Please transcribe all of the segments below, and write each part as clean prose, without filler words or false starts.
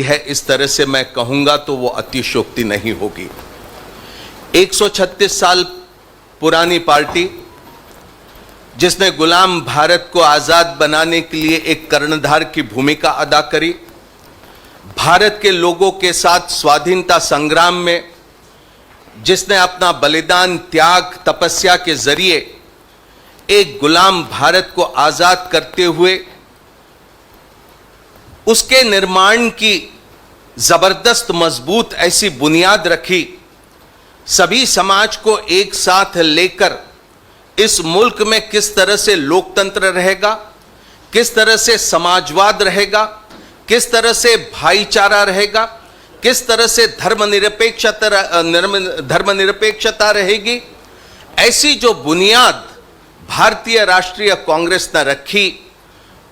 है, इस तरह से मैं कहूंगा तो वो अतिशयोक्ति नहीं होगी। 136 साल पुरानी पार्टी जिसने गुलाम भारत को आजाद बनाने के लिए एक कर्णधार की भूमिका अदा करी, भारत के लोगों के साथ स्वाधीनता संग्राम में जिसने अपना बलिदान, त्याग, तपस्या के जरिए एक गुलाम भारत को आजाद करते हुए उसके निर्माण की जबरदस्त मजबूत ऐसी बुनियाद रखी, सभी समाज को एक साथ लेकर इस मुल्क में किस तरह से लोकतंत्र रहेगा, किस तरह से समाजवाद रहेगा, किस तरह से भाईचारा रहेगा, किस तरह से धर्मनिरपेक्षता रहेगी, ऐसी जो बुनियाद भारतीय राष्ट्रीय कांग्रेस ने रखी,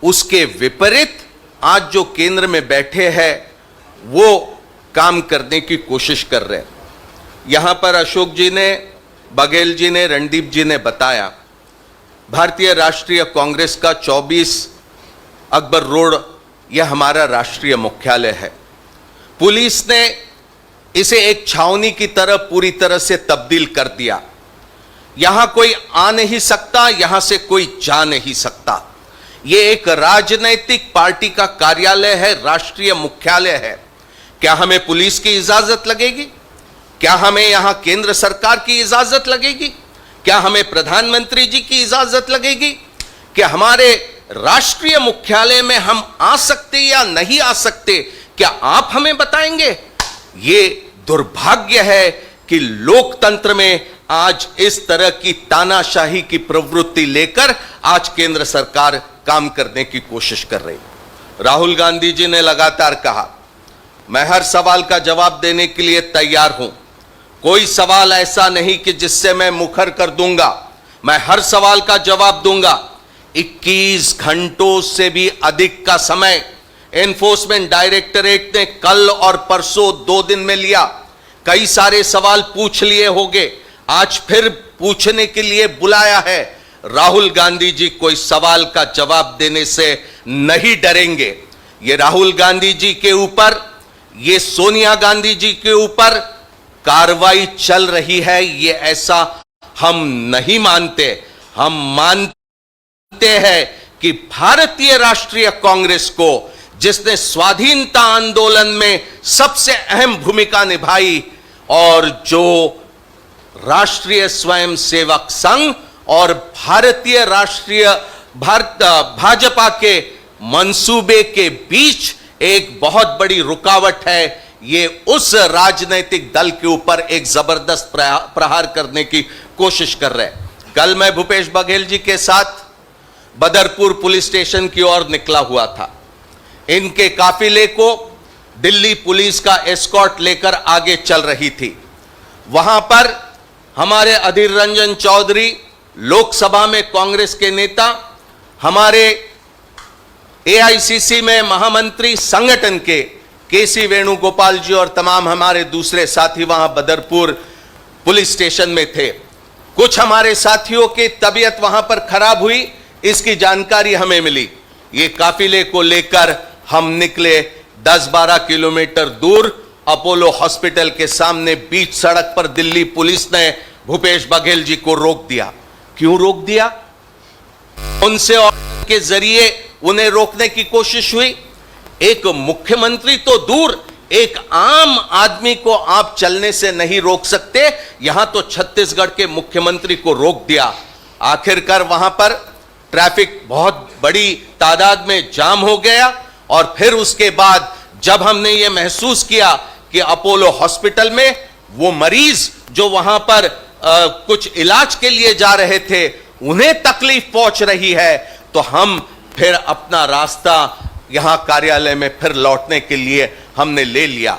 उसके विपरीत आज जो केंद्र में बैठे हैं वो काम करने की कोशिश कर रहे हैं। यहां पर अशोक जी ने, बघेल जी ने, रणदीप जी ने बताया, भारतीय राष्ट्रीय कांग्रेस का 24 अकबर रोड यह हमारा राष्ट्रीय मुख्यालय है। पुलिस ने इसे एक छावनी की तरह पूरी तरह से तब्दील कर दिया। यहां कोई आ नहीं सकता, यहां से कोई जा नहीं सकता। यह एक राजनैतिक पार्टी का कार्यालय है, राष्ट्रीय मुख्यालय है। क्या हमें पुलिस की इजाजत लगेगी? क्या हमें यहां केंद्र सरकार की इजाजत लगेगी? क्या हमें प्रधानमंत्री जी की इजाजत लगेगी? क्या हमारे राष्ट्रीय मुख्यालय में हम आ सकते या नहीं आ सकते, क्या आप हमें बताएंगे? ये दुर्भाग्य है कि लोकतंत्र में आज इस तरह की तानाशाही की प्रवृत्ति लेकर आज केंद्र सरकार काम करने की कोशिश कर रही। राहुल गांधी जी ने लगातार कहा, मैं हर सवाल का जवाब देने के लिए तैयार हूं, कोई सवाल ऐसा नहीं कि जिससे मैं मुखर कर दूंगा, मैं हर सवाल का जवाब दूंगा। 21 घंटों से भी अधिक का समय एनफोर्समेंट डायरेक्टरेट ने कल और परसों 2 दिन में लिया। कई सारे सवाल पूछ लिए होंगे, आज फिर पूछने के लिए बुलाया है। राहुल गांधी जी कोई सवाल का जवाब देने से नहीं डरेंगे। ये राहुल गांधी जी के ऊपर, ये सोनिया गांधी जी के ऊपर कार्रवाई चल रही है, ये ऐसा हम नहीं मानते। हम मानते हैं कि भारतीय राष्ट्रीय कांग्रेस को, जिसने स्वाधीनता आंदोलन में सबसे अहम भूमिका निभाई और जो राष्ट्रीय स्वयंसेवक संघ और भारतीय राष्ट्रीय भाजपा के मंसूबे के बीच एक बहुत बड़ी रुकावट है, ये उस राजनीतिक दल के ऊपर एक जबरदस्त प्रहार करने की कोशिश कर रहे हैं। कल मैं भूपेश बघेल जी के साथ बदरपुर पुलिस स्टेशन की ओर निकला हुआ था। इनके काफिले को दिल्ली पुलिस का एस्कॉर्ट लेकर आगे चल रही थी। वहां पर हमारे अधीर रंजन चौधरी, लोकसभा में कांग्रेस के नेता, हमारे एआईसीसी में महामंत्री संगठन के केसी वेणुगोपाल जी और तमाम हमारे दूसरे साथी वहां बदरपुर पुलिस स्टेशन में थे। कुछ हमारे साथियों की तबीयत वहां पर खराब हुई, इसकी जानकारी हमें मिली। ये काफिले को लेकर हम निकले 10-12 किलोमीटर दूर अपोलो हॉस्पिटल के सामने बीच सड़क पर दिल्ली पुलिस ने भूपेश बघेल जी को रोक दिया। क्यों रोक दिया? उनसे और के जरिए उन्हें रोकने की कोशिश हुई। एक मुख्यमंत्री तो दूर, एक आम आदमी को आप चलने से नहीं रोक सकते, यहां तो छत्तीसगढ़ के मुख्यमंत्री को रोक दिया। आखिरकार वहां पर ट्रैफिक बहुत बड़ी तादाद में जाम हो गया और फिर उसके बाद जब हमने ये महसूस किया कि अपोलो हॉस्पिटल में वो मरीज जो वहां पर कुछ इलाज के लिए जा रहे थे, उन्हें तकलीफ पहुंच रही है, तो हम फिर अपना रास्ता यहां कार्यालय में फिर लौटने के लिए हमने ले लिया।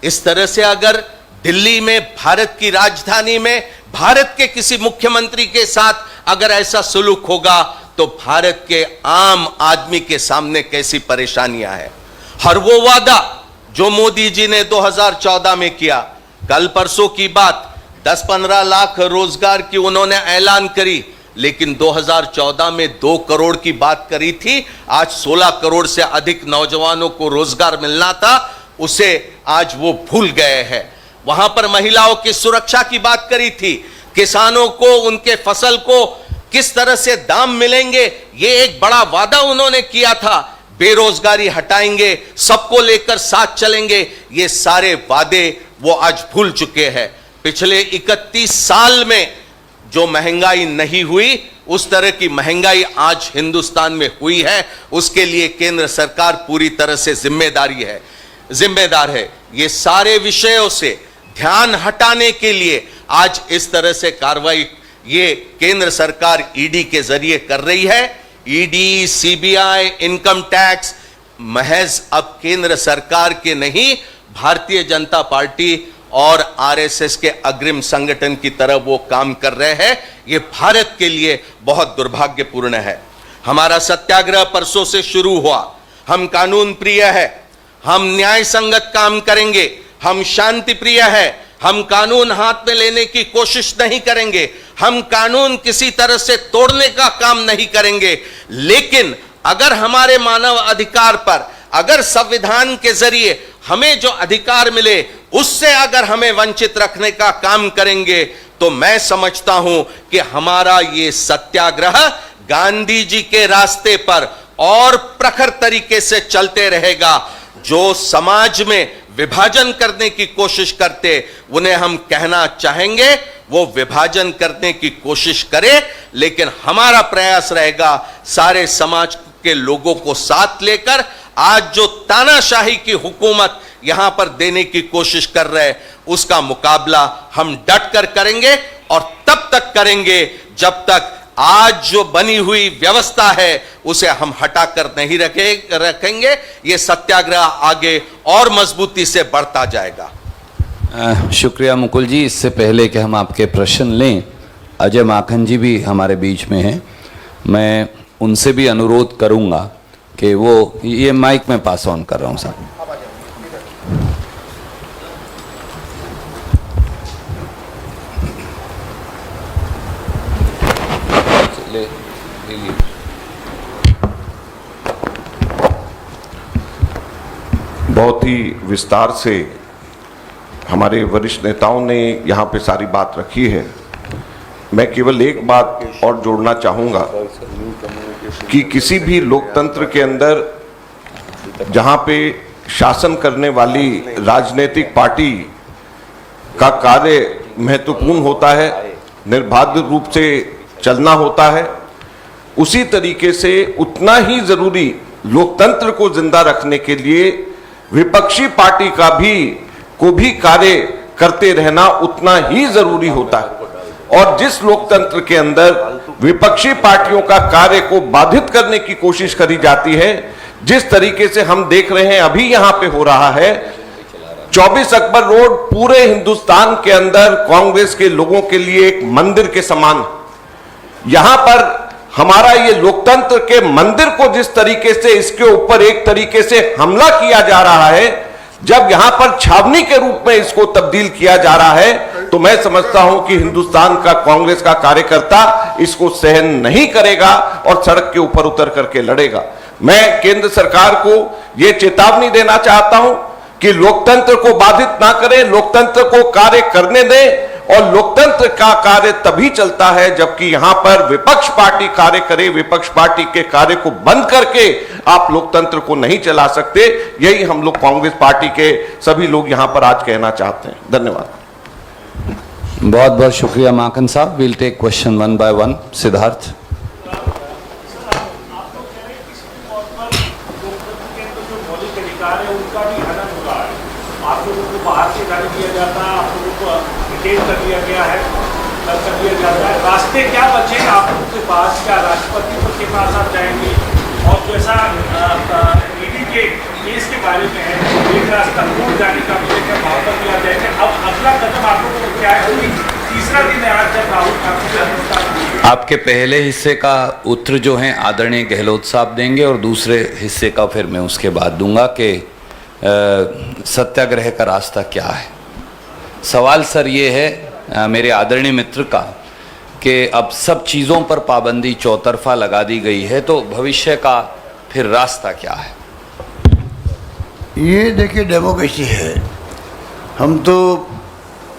इस तरह से अगर दिल्ली में, भारत की राजधानी में, भारत के किसी मुख्यमंत्री के साथ अगर ऐसा सुलूक होगा तो भारत के आम आदमी के सामने कैसी परेशानियां हैं। हर वो वादा जो मोदी जी ने 2014 में किया, कल परसों की बात, 10-15 लाख रोजगार की उन्होंने ऐलान करी, लेकिन 2014 में 2 करोड़ की बात करी थी। आज 16 करोड़ से अधिक नौजवानों को रोजगार मिलना था, उसे आज वो भूल गए हैं। वहां पर महिलाओं की सुरक्षा की बात करी थी, किसानों को उनके फसल को किस तरह से दाम मिलेंगे, ये एक बड़ा वादा उन्होंने किया था। बेरोजगारी हटाएंगे, सबको लेकर साथ चलेंगे, ये सारे वादे वो आज भूल चुके हैं। पिछले 31 साल में जो महंगाई नहीं हुई, उस तरह की महंगाई आज हिंदुस्तान में हुई है। उसके लिए केंद्र सरकार पूरी तरह से जिम्मेदार है। ये सारे विषयों से ध्यान हटाने के लिए आज इस तरह से कार्रवाई ये केंद्र सरकार ईडी के जरिए कर रही है। ईडी, सीबीआई, इनकम टैक्स महज अब केंद्र सरकार के नहीं, भारतीय जनता पार्टी और आरएसएस के अग्रिम संगठन की तरह वो काम कर रहे हैं। ये भारत के लिए बहुत दुर्भाग्यपूर्ण है। हमारा सत्याग्रह परसों से शुरू हुआ। हम कानून प्रिय है, हम न्याय संगत काम करेंगे, हम शांति प्रिय है, हम कानून हाथ में लेने की कोशिश नहीं करेंगे, हम कानून किसी तरह से तोड़ने का काम नहीं करेंगे। लेकिन अगर हमारे मानव अधिकार पर, अगर संविधान के जरिए हमें जो अधिकार मिले उससे अगर हमें वंचित रखने का काम करेंगे, तो मैं समझता हूं कि हमारा ये सत्याग्रह गांधी जी के रास्ते पर और प्रखर तरीके से चलते रहेगा। जो समाज में विभाजन करने की कोशिश करते, उन्हें हम कहना चाहेंगे वो विभाजन करने की कोशिश करे, लेकिन हमारा प्रयास रहेगा सारे समाज के लोगों को साथ लेकर आज जो तानाशाही की हुकूमत यहां पर देने की कोशिश कर रहे, उसका मुकाबला हम डट कर करेंगे। और तब तक करेंगे जब तक आज जो बनी हुई व्यवस्था है उसे हम हटाकर नहीं रखेंगे। ये सत्याग्रह आगे और मजबूती से बढ़ता जाएगा। शुक्रिया मुकुल जी। इससे पहले कि हम आपके प्रश्न लें, अजय माखन जी भी हमारे बीच में हैं। मैं उनसे भी अनुरोध करूंगा कि वो ये माइक में पास ऑन कर रहा हूं साहब। बहुत ही विस्तार से हमारे वरिष्ठ नेताओं ने यहाँ पे सारी बात रखी है। मैं केवल एक बात और जोड़ना चाहूँगा कि किसी भी लोकतंत्र के अंदर जहाँ पे शासन करने वाली राजनीतिक पार्टी का कार्य महत्वपूर्ण होता है, निर्बाध रूप से चलना होता है, उसी तरीके से उतना ही जरूरी लोकतंत्र को जिंदा रखने के लिए विपक्षी पार्टी को भी कार्य करते रहना उतना ही जरूरी होता है। और जिस लोकतंत्र के अंदर विपक्षी पार्टियों का कार्य को बाधित करने की कोशिश करी जाती है, जिस तरीके से हम देख रहे हैं अभी यहां पे हो रहा है, 24 अकबर रोड पूरे हिंदुस्तान के अंदर कांग्रेस के लोगों के लिए एक मंदिर के समान। यहां पर हमारा ये लोकतंत्र के मंदिर को जिस तरीके से इसके ऊपर एक तरीके से हमला किया जा रहा है, जब यहां पर छावनी के रूप में इसको तब्दील किया जा रहा है, तो मैं समझता हूं कि हिंदुस्तान का कांग्रेस का कार्यकर्ता इसको सहन नहीं करेगा और सड़क के ऊपर उतर करके लड़ेगा। मैं केंद्र सरकार को यह चेतावनी देना चाहता हूं कि लोकतंत्र को बाधित ना करें, लोकतंत्र को कार्य करने दें। और लोकतंत्र का कार्य तभी चलता है जबकि यहां पर विपक्ष पार्टी कार्य करे। विपक्ष पार्टी के कार्य को बंद करके आप लोकतंत्र को नहीं चला सकते। यही हम लोग कांग्रेस पार्टी के सभी लोग यहां पर आज कहना चाहते हैं। धन्यवाद। बहुत बहुत शुक्रिया माखन साहब। Will take question one by one. Siddharth. कर दिया गया है, कर दिया जाता है। रास्ते क्या बचे आप लोगों के पास? क्या राष्ट्रपति के पास आप जाएंगे? और जैसा ईडी के केस के बारे में है, एक रास्ता कोर्ट जाने का भाव कर दिया जाएगा। अब अगला कदम आप लोगों को क्या है? तीसरा दिन है आज जब राहुल ठाकुर। आपके पहले हिस्से का उत्तर जो है आदरणीय गहलोत साहब देंगे और दूसरे हिस्से का फिर मैं उसके बाद दूंगा कि सत्याग्रह का रास्ता क्या है। सवाल सर ये है मेरे आदरणीय मित्र का कि अब सब चीज़ों पर पाबंदी चौतरफा लगा दी गई है, तो भविष्य का फिर रास्ता क्या है? ये देखिए डेमोक्रेसी है। हम तो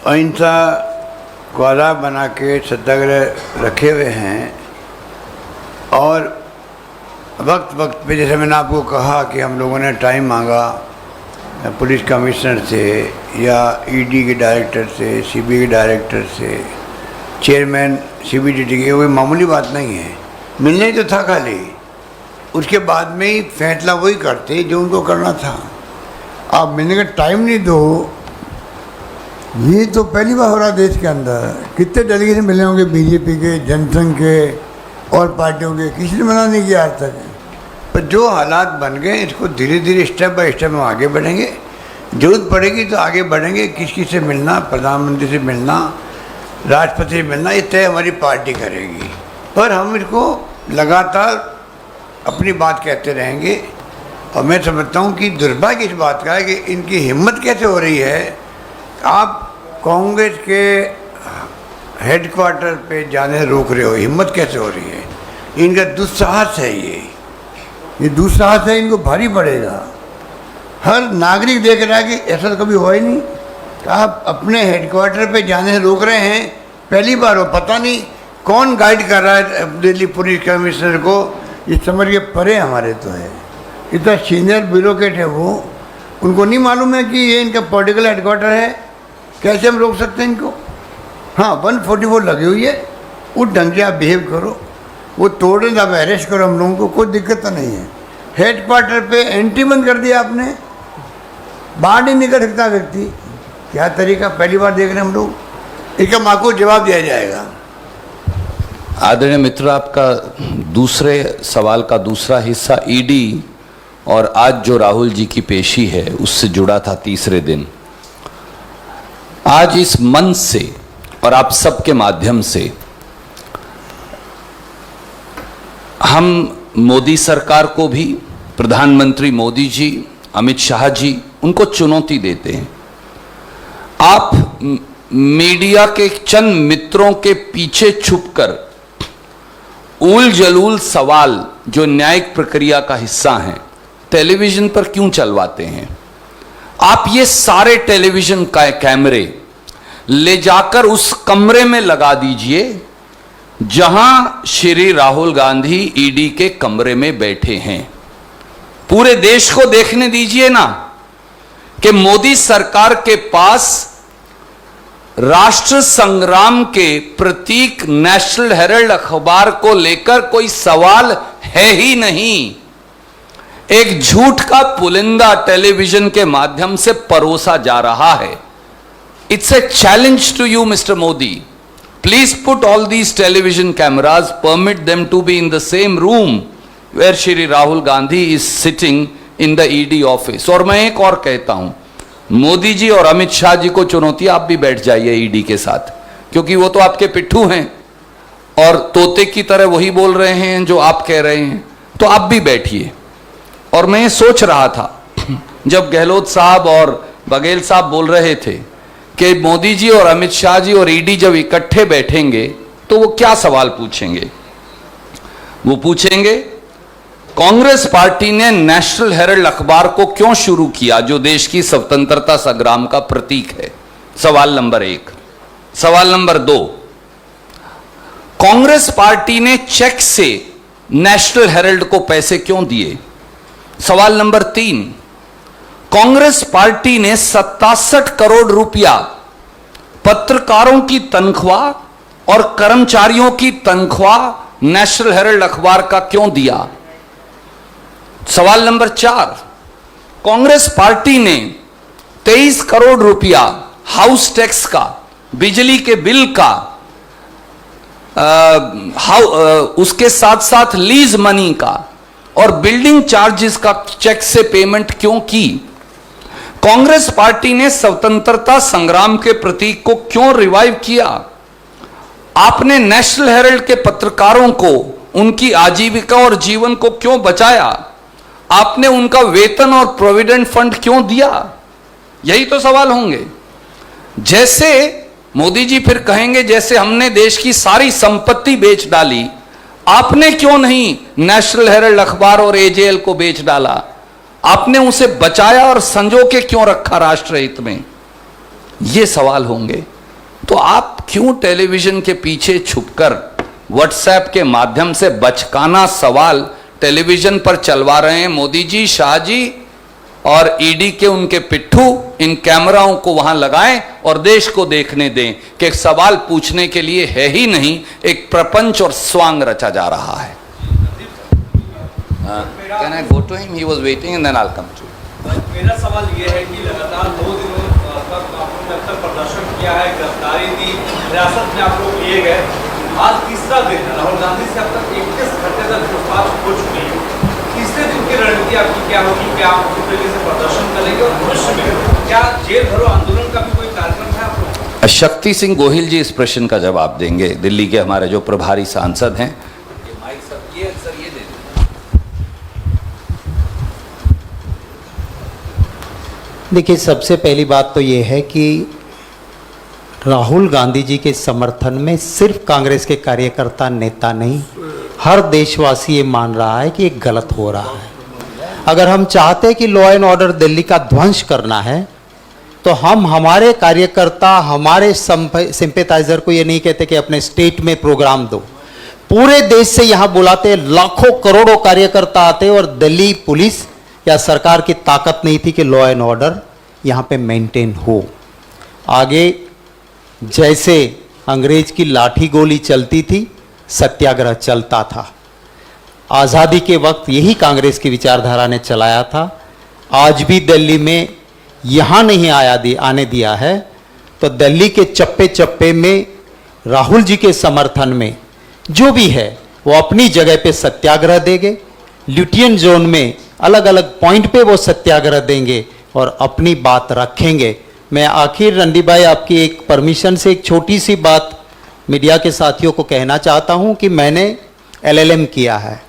अहिंसा को आधार बना के सत्याग्रह रखे हुए हैं और वक्त वक्त पे, जैसे मैंने आपको कहा कि हम लोगों ने टाइम मांगा पुलिस कमिश्नर से या ईडी के डायरेक्टर से, सीबीआई के डायरेक्टर से, चेयरमैन सीबीडीटी के, कोई मामूली बात नहीं है। मिलने ही तो था खाली, उसके बाद में ही फैसला वही करते जो उनको करना था। आप मिलने का टाइम नहीं दो, ये तो पहली बार हो रहा देश के अंदर। कितने डेलीगेशन मिले होंगे बीजेपी के, जनसंघ के और पार्टियों के, किसी ने मना नहीं किया आज तक। पर जो हालात बन गए, इसको धीरे धीरे स्टेप बाय स्टेप हम आगे बढ़ेंगे। जरूरत पड़ेगी तो आगे बढ़ेंगे। किसी से मिलना, प्रधानमंत्री से मिलना, राष्ट्रपति से मिलना, ये तय हमारी पार्टी करेगी। पर हम इसको लगातार अपनी बात कहते रहेंगे। और मैं समझता हूँ कि दुर्भाग्य इस बात का है कि इनकी हिम्मत कैसे हो रही है। आप कांग्रेस के हेडक्वार्टर पे जाने से रोक रहे हो, हिम्मत कैसे हो रही है। इनका दुस्साहस है, ये दुस्साहस है, इनको भारी पड़ेगा। हर नागरिक देख रहा है कि ऐसा तो कभी हुआ ही नहीं। आप अपने हेडक्वार्टर पे जाने से रोक रहे हैं, पहली बार हो। पता नहीं कौन गाइड कर रहा है दिल्ली पुलिस कमिश्नर को, ये समझ के परे हमारे तो है। इतना सीनियर ब्यूरोक्रेट है वो, उनको नहीं मालूम है कि ये इनका पॉलिटिकल हेडक्वार्टर है। कैसे हम रोक सकते हैं इनको। हाँ, 144 लगी हुई है, उस ढंग से आप बिहेव करो, वो तोड़ रहे आप अरेस्ट करो हम लोगों को, कोई दिक्कत तो नहीं है। हेडक्वार्टर पे एंट्री बंद कर दिया आपने, बाहर नहीं निकल सकता व्यक्ति। क्या तरीका, पहली बार देख रहे हैं हम लोग। इसका माकूल जवाब दिया जाएगा। आदरणीय मित्र, आपका दूसरे सवाल का दूसरा हिस्सा ईडी और आज जो राहुल जी की पेशी है उससे जुड़ा था। तीसरे दिन आज इस मंच से और आप सबके माध्यम से हम मोदी सरकार को भी, प्रधानमंत्री मोदी जी, अमित शाह जी, उनको चुनौती देते हैं। आप मीडिया के चंद मित्रों के पीछे छुपकर उल जलूल सवाल जो न्यायिक प्रक्रिया का हिस्सा हैं, टेलीविजन पर क्यों चलवाते हैं। आप ये सारे टेलीविजन का कैमरे ले जाकर उस कमरे में लगा दीजिए जहां श्री राहुल गांधी ईडी के कमरे में बैठे हैं। पूरे देश को देखने दीजिए ना कि मोदी सरकार के पास राष्ट्र संग्राम के प्रतीक नेशनल हेराल्ड अखबार को लेकर कोई सवाल है ही नहीं। एक झूठ का पुलिंदा टेलीविजन के माध्यम से परोसा जा रहा है। It's a challenge to you mister Modi, please put all these television cameras, permit them to be in the same room where Shri Rahul Gandhi is sitting in the ED office. और मैं एक और कहता हूं, मोदी जी और अमित शाह जी को चुनौती, आप भी बैठ जाइए ईडी के साथ, क्योंकि वो तो आपके पिट्ठू हैं और तोते की तरह वही बोल रहे हैं जो आप कह रहे हैं, तो आप भी बैठिए। और मैं सोच रहा था जब गहलोत साहब और बघेल साहब बोल रहे थे कि मोदी जी और अमित शाह जी और ईडी जब इकट्ठे बैठेंगे तो वो क्या सवाल पूछेंगे। वो पूछेंगे कांग्रेस पार्टी ने नेशनल हेराल्ड अखबार को क्यों शुरू किया, जो देश की स्वतंत्रता संग्राम का प्रतीक है। सवाल नंबर 1। सवाल नंबर 2, कांग्रेस पार्टी ने चेक से नेशनल हेराल्ड को पैसे क्यों दिए। सवाल नंबर 3, कांग्रेस पार्टी ने 67 करोड़ रुपया पत्रकारों की तनख्वाह और कर्मचारियों की तनख्वाह नेशनल हेराल्ड अखबार का क्यों दिया। सवाल नंबर 4, कांग्रेस पार्टी ने 23 करोड़ रुपया हाउस टैक्स का, बिजली के बिल का, उसके साथ साथ लीज मनी का और बिल्डिंग चार्जेस का चेक से पेमेंट क्यों की। कांग्रेस पार्टी ने स्वतंत्रता संग्राम के प्रतीक को क्यों रिवाइव किया। आपने नेशनल हेराल्ड के पत्रकारों को उनकी आजीविका और जीवन को क्यों बचाया। आपने उनका वेतन और प्रोविडेंट फंड क्यों दिया। यही तो सवाल होंगे। जैसे मोदी जी फिर कहेंगे जैसे हमने देश की सारी संपत्ति बेच डाली, आपने क्यों नहीं नेशनल हेराल्ड अखबार और एजेएल को बेच डाला। आपने उसे बचाया और संजो के क्यों रखा राष्ट्र हित में? ये सवाल होंगे। तो आप क्यों टेलीविजन के पीछे छुपकर व्हाट्सएप के माध्यम से बचकाना सवाल टेलीविजन पर चलवा रहे हैं? मोदी जी, शाह जी और ईडी के उनके पिट्ठू इन कैमराओं को वहां लगाएं और देश को देखने दें कि एक सवाल पूछने के लिए है ही नहीं, एक प्रपंच और स्वांग रचा जा रहा है। Can I go to him? He was waiting and then I'll come to you. मेरा सवाल ये है कि लगातार 2 दिनों तक आपने अब तक प्रदर्शन किया है, गिरफ्तारी दी, हिरासत में आप लोग लिए गए, आज तीसरा दिन है। राहुल गांधी से अब तक 21 घंटे तक पूछताछ हो चुकी है। तीसरे दिन की रणनीति आपकी क्या होगी? क्या आप उसी तरीके से प्रदर्शन करेंगे और भविष्य में क्या जेल भरो आंदोलन का भी कोई कार्यक्रम है आप लोग? शक्ति सिंह गोहिल जी इस प्रश्न का जवाब देंगे, दिल्ली के हमारे जो प्रभारी सांसद हैं। देखिए, सबसे पहली बात तो ये है कि राहुल गांधी जी के समर्थन में सिर्फ कांग्रेस के कार्यकर्ता नेता नहीं, हर देशवासी ये मान रहा है कि ये गलत हो रहा है। अगर हम चाहते हैं कि लॉ एंड ऑर्डर दिल्ली का ध्वंस करना है तो हम हमारे कार्यकर्ता, हमारे सिंपैथाइजर को ये नहीं कहते कि अपने स्टेट में प्रोग्राम दो, पूरे देश से यहाँ बुलाते, लाखों करोड़ों कार्यकर्ता आते और दिल्ली पुलिस या सरकार की ताकत नहीं थी कि लॉ एंड ऑर्डर यहाँ पे मेंटेन हो। आगे जैसे अंग्रेज की लाठी गोली चलती थी, सत्याग्रह चलता था। आज़ादी के वक्त यही कांग्रेस की विचारधारा ने चलाया था। आज भी दिल्ली में यहाँ नहीं आने दिया है तो दिल्ली के चप्पे चप्पे में राहुल जी के समर्थन में जो भी है वो अपनी जगह पे सत्याग्रह देंगे। ल्यूटियन जोन में अलग अलग पॉइंट पे वो सत्याग्रह देंगे और अपनी बात रखेंगे। मैं आखिर रणदीप भाई आपकी एक परमिशन से एक छोटी सी बात मीडिया के साथियों को कहना चाहता हूं कि मैंने LLM किया है।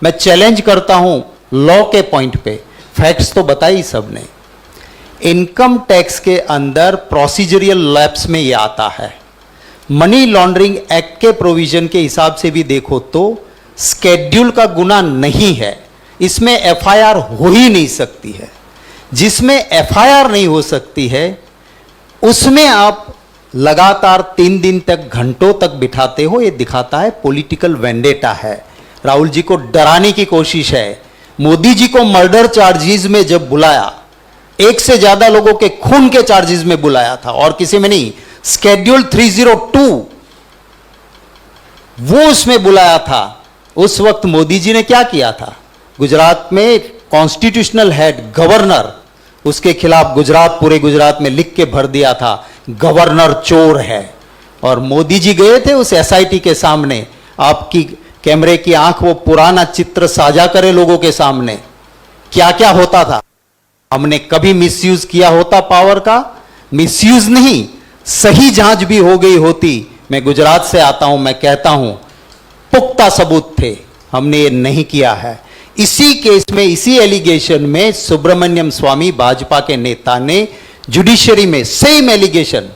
मैं चैलेंज करता हूं लॉ के पॉइंट पे, फैक्ट्स तो बताई सबने। इनकम टैक्स के अंदर प्रोसीजरल लैप्स में ये आता है। मनी लॉन्ड्रिंग एक्ट के प्रोविजन के हिसाब से भी देखो तो स्केड्यूल का गुना नहीं है, इसमें FIR हो ही नहीं सकती है। जिसमें FIR नहीं हो सकती है उसमें आप लगातार 3 दिन तक, घंटों तक बिठाते हो। ये दिखाता है पॉलिटिकल वेंडेटा है। राहुल जी को डराने की कोशिश है। मोदी जी को मर्डर चार्जेस में जब बुलाया, 1 से ज्यादा लोगों के खून के चार्जेस में बुलाया था और किसी में नहीं। स्केड्यूल 302 वो उसमें बुलाया था। उस वक्त मोदी जी ने क्या किया था? गुजरात में कॉन्स्टिट्यूशनल हेड गवर्नर, उसके खिलाफ गुजरात, पूरे गुजरात में लिख के भर दिया था गवर्नर चोर है। और मोदी जी गए थे उस SIT के सामने, आपकी कैमरे की आंख वो पुराना चित्र साझा करे लोगों के सामने, क्या क्या होता था। हमने कभी मिसयूज किया होता पावर का? मिसयूज नहीं, सही जांच भी हो गई होती। मैं गुजरात से आता हूं, मैं कहता हूं पुख्ता सबूत थे, हमने ये नहीं किया है। इसी केस में, इसी एलिगेशन में सुब्रमण्यम स्वामी भाजपा के नेता ने जुडिशरी में सेम एलिगेशन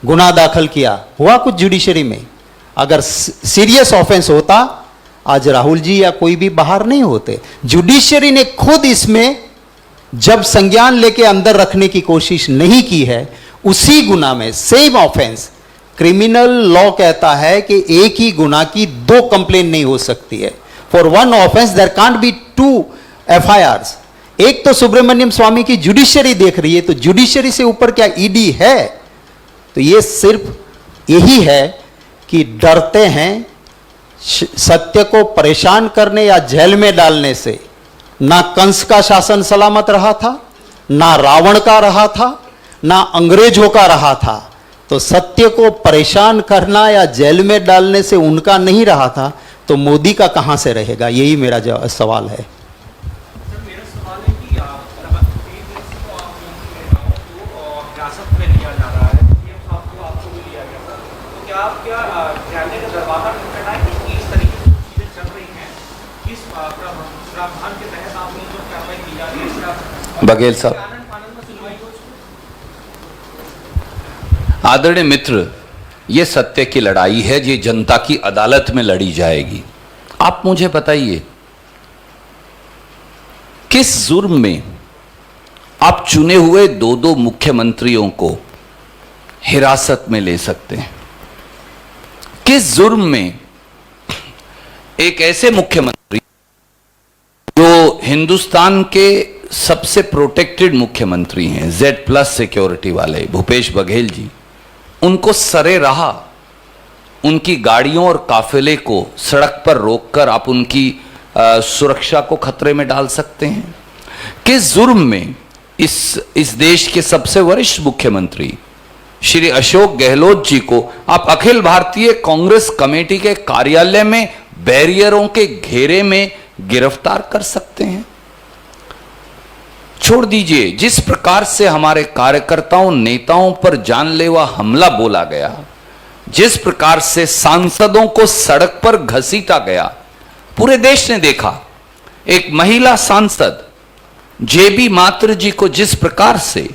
गुनाह दाखिल किया। हुआ कुछ जुडिशरी में? अगर सीरियस ऑफेंस होता आज राहुल जी या कोई भी बाहर नहीं होते। जुडिशरी ने खुद इसमें जब संज्ञान लेके अंदर रखने की कोशिश नहीं की है, उसी गुना में सेम ऑफेंस, क्रिमिनल लॉ कहता है कि एक ही गुना की 2 कंप्लेन नहीं हो सकती है। For 1 offence there can't be 2 FIRs। एक तो सुब्रमण्यम स्वामी की जुडिशरी देख रही है, तो जुडिशरी से ऊपर क्या ईडी है? तो ये सिर्फ यही है कि डरते हैं सत्य को परेशान करने या जेल में डालने से। ना कंस का शासन सलामत रहा था, ना रावण का रहा था, ना अंग्रेजों का रहा था। तो सत्य को परेशान करना या जेल में डालने से उनका नहीं रहा था, तो मोदी का कहां से रहेगा? यही मेरा सवाल है। सर, मेरा सवाल है कि हिरासत में लिया जा रहा है, आपको भी लिया गया था, तो क्या आप न्यायालय का दरवाजा खटखटाएं कि इस तरीके से चीजें चल रही हैं, किस प्रावधान के तहत आपने जो कार्रवाई की जा रही है? बघेल साहब, आदरणीय मित्र, ये सत्य की लड़ाई है, ये जनता की अदालत में लड़ी जाएगी। आप मुझे बताइए किस जुर्म में आप चुने हुए 2-2 मुख्यमंत्रियों को हिरासत में ले सकते हैं? किस जुर्म में एक ऐसे मुख्यमंत्री जो हिंदुस्तान के सबसे प्रोटेक्टेड मुख्यमंत्री हैं, Z+ सिक्योरिटी वाले भूपेश बघेल जी, उनको सरे राह उनकी गाड़ियों और काफिले को सड़क पर रोककर आप उनकी सुरक्षा को खतरे में डाल सकते हैं? किस जुर्म में इस देश के सबसे वरिष्ठ मुख्यमंत्री श्री अशोक गहलोत जी को आप अखिल भारतीय कांग्रेस कमेटी के कार्यालय में बैरियरों के घेरे में गिरफ्तार कर सकते हैं? छोड़ दीजिए, जिस प्रकार से हमारे कार्यकर्ताओं नेताओं पर जानलेवा हमला बोला गया, जिस प्रकार से सांसदों को सड़क पर घसीटा गया, पूरे देश ने देखा। एक महिला सांसद JB मात्र जी को जिस प्रकार से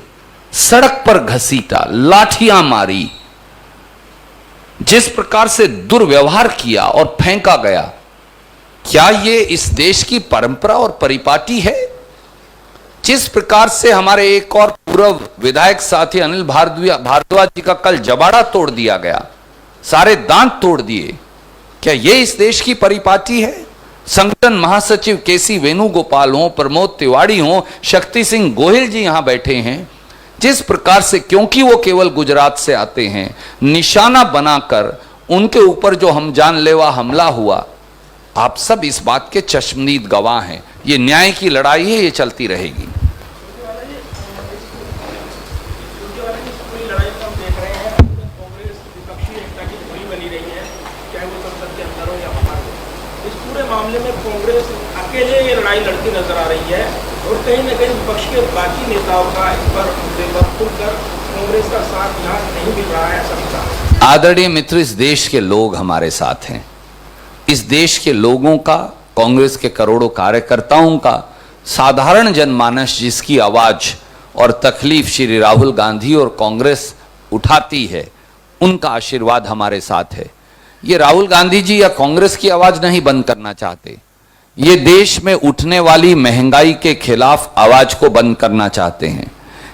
सड़क पर घसीटा, लाठियां मारी, जिस प्रकार से दुर्व्यवहार किया और फेंका गया, क्या यह इस देश की परंपरा और परिपाटी है? जिस प्रकार से हमारे एक और पूर्व विधायक साथी अनिल भारद्वाज जी का कल जबाड़ा तोड़ दिया गया, सारे दांत तोड़ दिए, क्या यह इस देश की परिपाटी है? संगठन महासचिव KC वेणुगोपाल हो, प्रमोद तिवारी हो, शक्ति सिंह गोहिल जी यहां बैठे हैं, जिस प्रकार से, क्योंकि वो केवल गुजरात से आते हैं, निशाना बनाकर उनके ऊपर जो हम जानलेवा हमला हुआ, आप सब इस बात के चश्मदीद गवाह हैं। ये न्याय की लड़ाई है, ये चलती रहेगी। मामले में कांग्रेस अकेले ये लड़ाई लड़ती नजर आ रही है और कहीं न कहीं विपक्ष के बाकी नेताओं का इस पर खुलकर कांग्रेस का साथ यहाँ नहीं मिल रहा है। सबका आदरणीय मित्र, इस देश के लोग हमारे साथ हैं। इस देश के लोगों का, कांग्रेस के करोड़ों कार्यकर्ताओं का, साधारण जनमानस जिसकी आवाज और तकलीफ श्री राहुल गांधी और कांग्रेस उठाती है, उनका आशीर्वाद हमारे साथ है। ये राहुल गांधी जी या कांग्रेस की आवाज नहीं बंद करना चाहते, ये देश में उठने वाली महंगाई के खिलाफ आवाज को बंद करना चाहते हैं,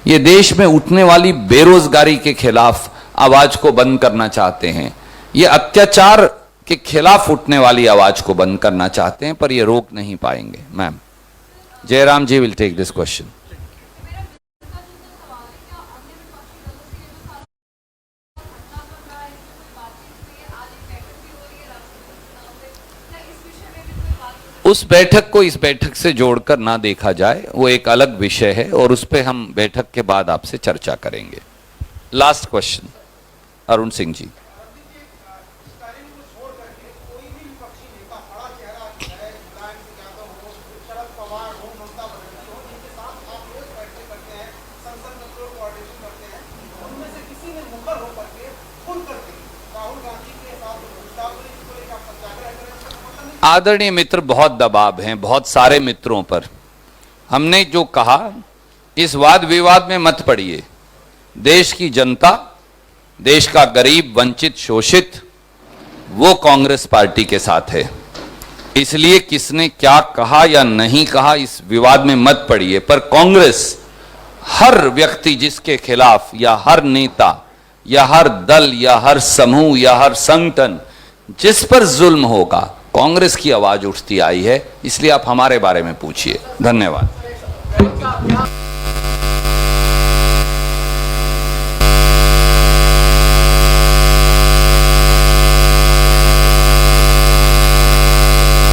ये देश में उठने वाली बेरोजगारी के खिलाफ आवाज को बंद करना चाहते हैं, ये अत्याचार के खिलाफ उठने वाली आवाज को बंद करना चाहते हैं, पर ये रोक नहीं पाएंगे। Ma'am Jairam ji will take this question. उस बैठक को इस बैठक से जोड़कर ना देखा जाए, वो एक अलग विषय है और उस पर हम बैठक के बाद आपसे चर्चा करेंगे। Last question Arun Singh ji. आदरणीय मित्र, बहुत दबाव हैं बहुत सारे मित्रों पर। हमने जो कहा, इस वाद विवाद में मत पड़िए। देश की जनता, देश का गरीब, वंचित, शोषित, वो कांग्रेस पार्टी के साथ है। इसलिए किसने क्या कहा या नहीं कहा, इस विवाद में मत पड़िए। पर कांग्रेस, हर व्यक्ति जिसके खिलाफ, या हर नेता, या हर दल, या हर समूह, या हर संगठन जिस पर जुल्म होगा, कांग्रेस की आवाज उठती आई है। इसलिए आप हमारे बारे में पूछिए। धन्यवाद।